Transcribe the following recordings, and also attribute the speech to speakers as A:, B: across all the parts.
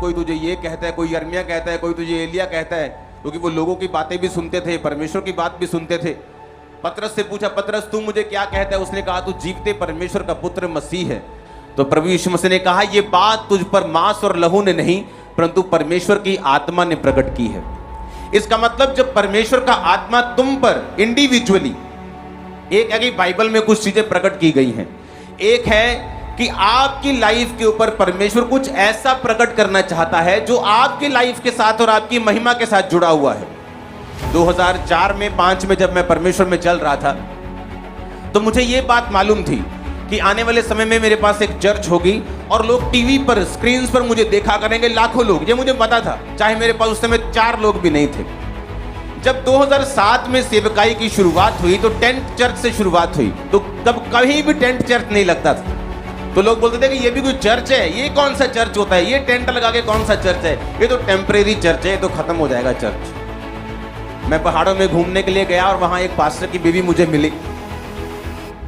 A: कोई तुझे ये कहता है, कोई यर्मिया कहता है, कोई तुझे एलिया कहता है, क्योंकि वो लोगों की बातें भी सुनते थे, परमेश्वर की बात भी सुनते थे। पतरस से पूछा, पतरस तू मुझे क्या कहता है? उसने कहा तू जीवते परमेश्वर का पुत्र मसीह है। तो प्रभु यीशु मसीह ने कहा ये बात तुझ पर मांस और लहू ने नहीं परंतु परमेश्वर की आत्मा ने प्रकट की है। इसका मतलब जब परमेश्वर का आत्मा तुम पर इंडिविजुअली, एक है कि बाइबल में कुछ चीजें प्रकट की गई हैं, एक है कि आपकी लाइफ के ऊपर परमेश्वर कुछ ऐसा प्रकट करना चाहता है जो आपकी लाइफ के साथ और आपकी महिमा के साथ जुड़ा हुआ है। 2004 में 5 में जब मैं परमेश्वर में चल रहा था तो मुझे यह बात मालूम थी कि आने वाले समय में मेरे पास एक चर्च होगी और लोग टीवी पर, स्क्रीन पर मुझे देखा करेंगे, लाखों लोग। ये मुझे पता था, चाहे मेरे पास उस समय 4 लोग भी नहीं थे। जब 2007 में सेवकाई की शुरुआत हुई तो टेंट चर्च से शुरुआत हुई, तो तब कहीं भी टेंट चर्च नहीं लगता था। तो लोग बोलते थे कि ये भी कोई चर्च है, ये कौन सा चर्च होता है, ये टेंट लगा के कौन सा चर्च है, ये तो टेम्परेरी चर्च है, ये तो खत्म हो जाएगा चर्च। मैं पहाड़ों में घूमने के लिए गया और वहां एक पास्टर की बीवी मुझे मिली।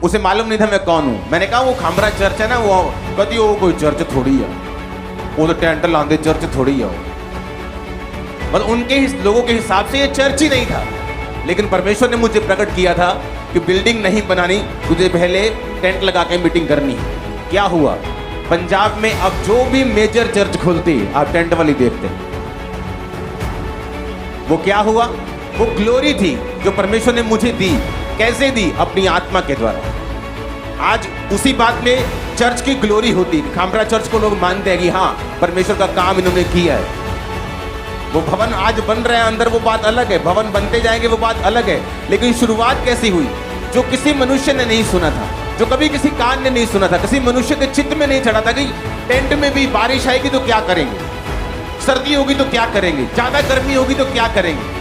A: उसे मालूम नहीं था मैं कौन हूं। मैंने कहा वो खामरा चर्च है ना, वो कहती वो कोई चर्च थोड़ी है, वो तो टेंट लांदे चर्च थोड़ी है। मतलब उनके लोगों के हिसाब से ये चर्च ही नहीं था। लेकिन परमेश्वर ने मुझे प्रकट किया था कि बिल्डिंग नहीं बनानी, तुझे पहले टेंट लगा के मीटिंग करनी है। क्या हुआ? पंजाब में अब जो भी मेजर चर्च खुलती आप टेंट वाली देखते। वो क्या हुआ? वो ग्लोरी थी जो परमेश्वर ने मुझे दी। कैसे दी? अपनी आत्मा के द्वारा। आज उसी बात में चर्च की ग्लोरी होती। खामरा चर्च को लोग मानते हैं कि हाँ परमेश्वर का काम इन्होंने किया है। वो भवन आज बन रहे हैं अंदर, वो बात अलग है, भवन बनते जाएंगे वो बात अलग है। लेकिन शुरुआत कैसी हुई? जो किसी मनुष्य ने नहीं सुना था, जो कभी किसी कान ने नहीं सुना था, किसी मनुष्य के चित्त में नहीं चढ़ा था कि टेंट में भी बारिश आएगी तो क्या करेंगे, सर्दी होगी तो क्या करेंगे, ज्यादा गर्मी होगी तो क्या करेंगे।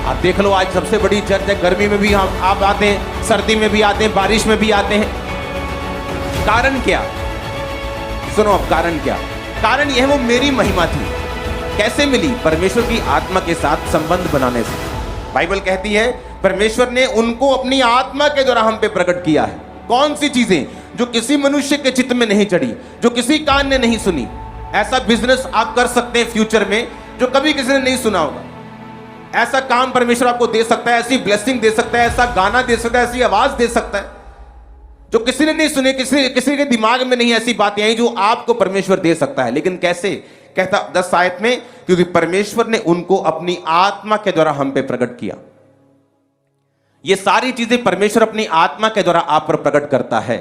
A: आप देख लो आज सबसे बड़ी चर्च है, गर्मी में भी आप आते हैं, सर्दी में भी आते हैं, बारिश में भी आते हैं। कारण क्या? सुनो अब कारण क्या? कारण यह वो मेरी महिमा थी। कैसे मिली? परमेश्वर की आत्मा के साथ संबंध बनाने से। बाइबल कहती है परमेश्वर ने उनको अपनी आत्मा के द्वारा हम पे प्रकट किया है। कौन सी चीजें? जो किसी मनुष्य के चित्त में नहीं चढ़ी, जो किसी कान ने नहीं सुनी। ऐसा बिजनेस आप कर सकते हैं फ्यूचर में जो कभी किसी ने नहीं सुना होगा। ऐसा काम परमेश्वर आपको दे सकता है, ऐसी ब्लेसिंग दे सकता है, ऐसा गाना दे सकता है, ऐसी आवाज दे सकता है जो किसी ने नहीं सुनी, किसी के दिमाग में नहीं ऐसी बातें आई जो आपको परमेश्वर दे सकता है। लेकिन कैसे? कहता 10 आयत में, क्योंकि परमेश्वर ने उनको अपनी आत्मा के द्वारा हम पे प्रकट किया। ये सारी चीजें परमेश्वर अपनी आत्मा के द्वारा आप पर प्रकट करता है।